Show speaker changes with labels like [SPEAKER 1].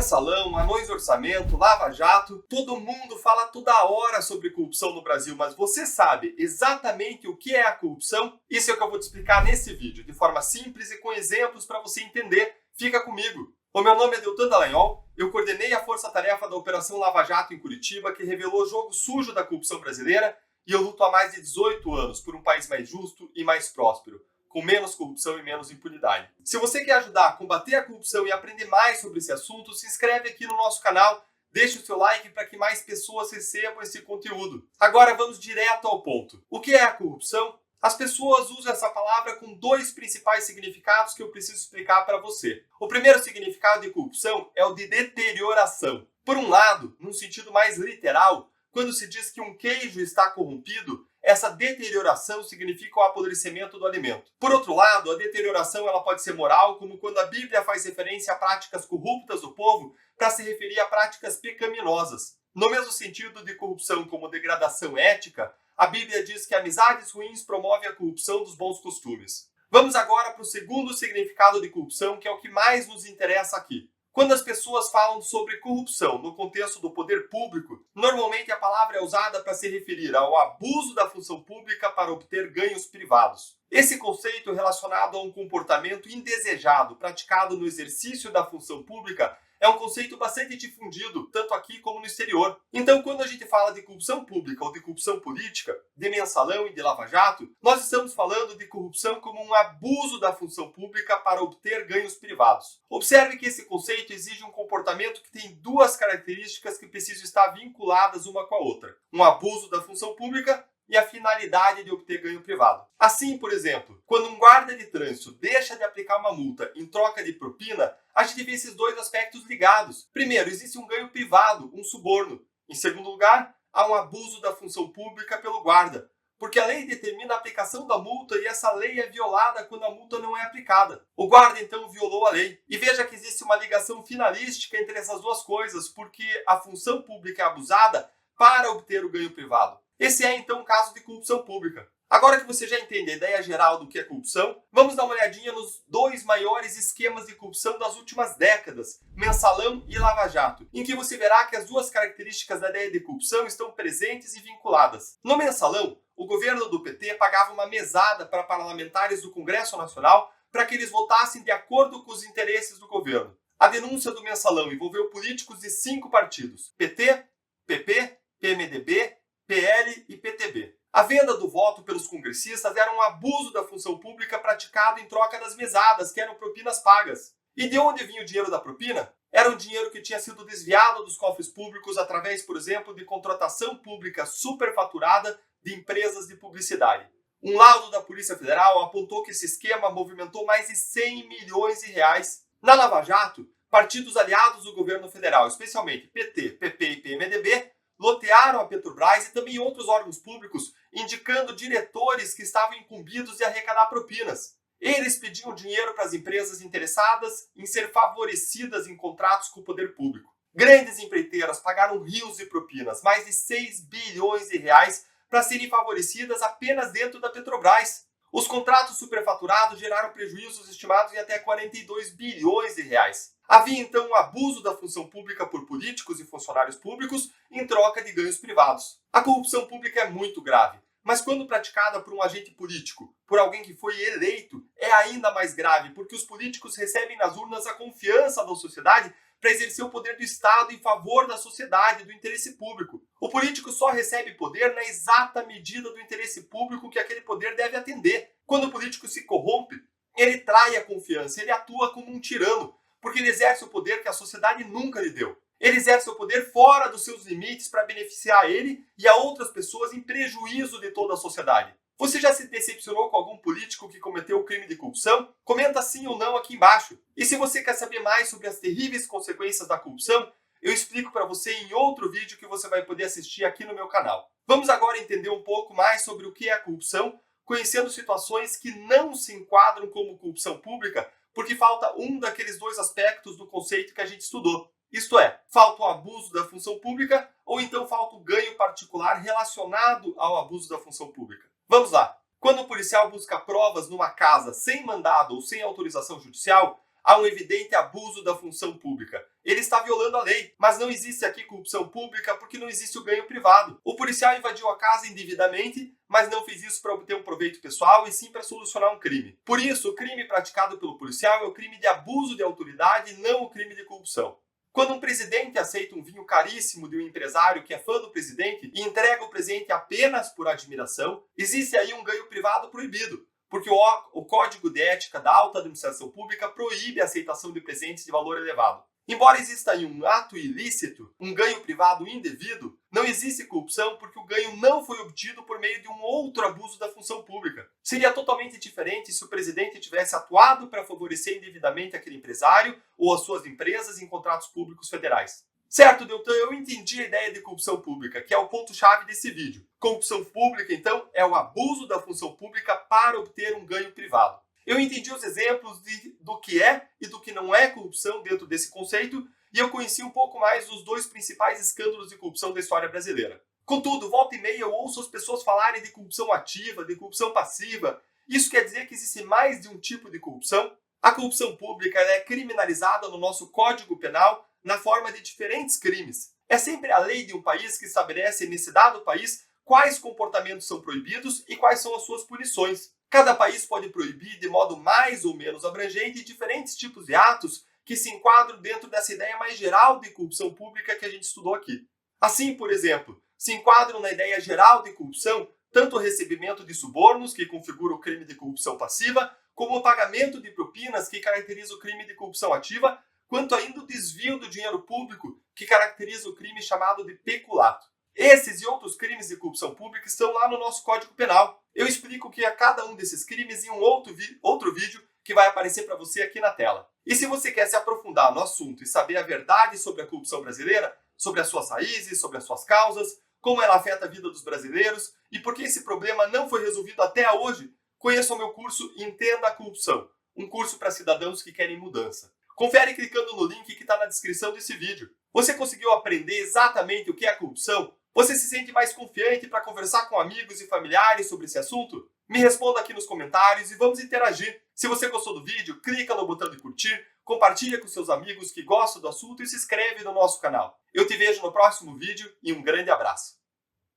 [SPEAKER 1] Mensalão, anões do orçamento, Lava Jato, todo mundo fala toda hora sobre corrupção no Brasil, mas você sabe exatamente o que é a corrupção? Isso é o que eu vou te explicar nesse vídeo, de forma simples e com exemplos para você entender. Fica comigo! O meu nome é Deltan Dallagnol, eu coordenei a força-tarefa da Operação Lava Jato em Curitiba, que revelou o jogo sujo da corrupção brasileira, e eu luto há mais de 18 anos por um país mais justo e mais próspero, com menos corrupção e menos impunidade. Se você quer ajudar a combater a corrupção e aprender mais sobre esse assunto, se inscreve aqui no nosso canal, deixe o seu like para que mais pessoas recebam esse conteúdo. Agora vamos direto ao ponto. O que é a corrupção? As pessoas usam essa palavra com dois principais significados que eu preciso explicar para você. O primeiro significado de corrupção é o de deterioração. Por um lado, num sentido mais literal, quando se diz que um queijo está corrompido, essa deterioração significa o apodrecimento do alimento. Por outro lado, a deterioração ela pode ser moral, como quando a Bíblia faz referência a práticas corruptas do povo para se referir a práticas pecaminosas. No mesmo sentido de corrupção como degradação ética, a Bíblia diz que amizades ruins promovem a corrupção dos bons costumes. Vamos agora para o segundo significado de corrupção, que é o que mais nos interessa aqui. Quando as pessoas falam sobre corrupção no contexto do poder público, normalmente a palavra é usada para se referir ao abuso da função pública para obter ganhos privados. Esse conceito relacionado a um comportamento indesejado praticado no exercício da função pública é um conceito bastante difundido, tanto aqui como no exterior. Então, quando a gente fala de corrupção pública ou de corrupção política, de Mensalão e de Lava Jato, nós estamos falando de corrupção como um abuso da função pública para obter ganhos privados. Observe que esse conceito exige um comportamento que tem duas características que precisam estar vinculadas uma com a outra: um abuso da função pública e a finalidade de obter ganho privado. Assim, por exemplo, quando um guarda de trânsito deixa de aplicar uma multa em troca de propina, a gente vê esses dois aspectos ligados. Primeiro, existe um ganho privado, um suborno. Em segundo lugar, há um abuso da função pública pelo guarda, porque a lei determina a aplicação da multa e essa lei é violada quando a multa não é aplicada. O guarda, então, violou a lei. E veja que existe uma ligação finalística entre essas duas coisas, porque a função pública é abusada para obter o ganho privado. Esse é, então, o caso de corrupção pública. Agora que você já entende a ideia geral do que é corrupção, vamos dar uma olhadinha nos dois maiores esquemas de corrupção das últimas décadas, Mensalão e Lava Jato, em que você verá que as duas características da ideia de corrupção estão presentes e vinculadas. No Mensalão, o governo do PT pagava uma mesada para parlamentares do Congresso Nacional para que eles votassem de acordo com os interesses do governo. A denúncia do Mensalão envolveu políticos de 5 partidos: PT, PP, PMDB, PL e PTB. A venda do voto pelos congressistas era um abuso da função pública praticado em troca das mesadas, que eram propinas pagas. E de onde vinha o dinheiro da propina? Era um dinheiro que tinha sido desviado dos cofres públicos através, por exemplo, de contratação pública superfaturada de empresas de publicidade. Um laudo da Polícia Federal apontou que esse esquema movimentou mais de 100 milhões de reais. Na Lava Jato, partidos aliados do governo federal, especialmente PT, PP e PMDB, lotearam a Petrobras e também outros órgãos públicos, indicando diretores que estavam incumbidos de arrecadar propinas. Eles pediam dinheiro para as empresas interessadas em ser favorecidas em contratos com o poder público. Grandes empreiteiras pagaram rios de propinas, mais de 6 bilhões de reais, para serem favorecidas apenas dentro da Petrobras. Os contratos superfaturados geraram prejuízos estimados em até 42 bilhões de reais. Havia então um abuso da função pública por políticos e funcionários públicos em troca de ganhos privados. A corrupção pública é muito grave, mas quando praticada por um agente político, por alguém que foi eleito, é ainda mais grave, porque os políticos recebem nas urnas a confiança da sociedade para exercer o poder do Estado em favor da sociedade, do interesse público. O político só recebe poder na exata medida do interesse público que aquele poder deve atender. Quando o político se corrompe, ele trai a confiança, ele atua como um tirano, porque ele exerce o poder que a sociedade nunca lhe deu. Ele exerce o poder fora dos seus limites para beneficiar ele e a outras pessoas em prejuízo de toda a sociedade. Você já se decepcionou com algum político que cometeu crime de corrupção? Comenta sim ou não aqui embaixo. E se você quer saber mais sobre as terríveis consequências da corrupção, eu explico para você em outro vídeo que você vai poder assistir aqui no meu canal. Vamos agora entender um pouco mais sobre o que é a corrupção, conhecendo situações que não se enquadram como corrupção pública, porque falta um daqueles dois aspectos do conceito que a gente estudou. Isto é, falta o abuso da função pública ou então falta o ganho particular relacionado ao abuso da função pública. Vamos lá. Quando o policial busca provas numa casa sem mandado ou sem autorização judicial, há um evidente abuso da função pública. Ele está violando a lei, mas não existe aqui corrupção pública porque não existe o ganho privado. O policial invadiu a casa indevidamente, mas não fez isso para obter um proveito pessoal e sim para solucionar um crime. Por isso, o crime praticado pelo policial é o crime de abuso de autoridade e não o crime de corrupção. Quando um presidente aceita um vinho caríssimo de um empresário que é fã do presidente e entrega o presente apenas por admiração, existe aí um ganho privado proibido, porque o Código de Ética da Alta Administração Pública proíbe a aceitação de presentes de valor elevado. Embora exista aí um ato ilícito, um ganho privado indevido, não existe corrupção porque o ganho não foi obtido por meio de um outro abuso da função pública. Seria totalmente diferente se o presidente tivesse atuado para favorecer indevidamente aquele empresário ou as suas empresas em contratos públicos federais. Certo, Deltan, eu entendi a ideia de corrupção pública, que é o ponto-chave desse vídeo. Corrupção pública, então, é o abuso da função pública para obter um ganho privado. Eu entendi os exemplos do que é e do que não é corrupção dentro desse conceito e eu conheci um pouco mais dos dois principais escândalos de corrupção da história brasileira. Contudo, volta e meia eu ouço as pessoas falarem de corrupção ativa, de corrupção passiva. Isso quer dizer que existe mais de um tipo de corrupção? A corrupção pública é criminalizada no nosso Código Penal na forma de diferentes crimes. É sempre a lei de um país que estabelece nesse dado país quais comportamentos são proibidos e quais são as suas punições. Cada país pode proibir de modo mais ou menos abrangente diferentes tipos de atos que se enquadram dentro dessa ideia mais geral de corrupção pública que a gente estudou aqui. Assim, por exemplo, se enquadram na ideia geral de corrupção tanto o recebimento de subornos, que configura o crime de corrupção passiva, como o pagamento de propinas, que caracteriza o crime de corrupção ativa, quanto ainda o desvio do dinheiro público, que caracteriza o crime chamado de peculato. Esses e outros crimes de corrupção pública estão lá no nosso Código Penal. Eu explico o que é cada um desses crimes em um outro vídeo que vai aparecer para você aqui na tela. E se você quer se aprofundar no assunto e saber a verdade sobre a corrupção brasileira, sobre as suas raízes, sobre as suas causas, como ela afeta a vida dos brasileiros e por que esse problema não foi resolvido até hoje, conheça o meu curso Entenda a Corrupção, um curso para cidadãos que querem mudança. Confere clicando no link que está na descrição desse vídeo. Você conseguiu aprender exatamente o que é a corrupção? Você se sente mais confiante para conversar com amigos e familiares sobre esse assunto? Me responda aqui nos comentários e vamos interagir. Se você gostou do vídeo, clica no botão de curtir, compartilha com seus amigos que gostam do assunto e se inscreve no nosso canal. Eu te vejo no próximo vídeo e um grande abraço.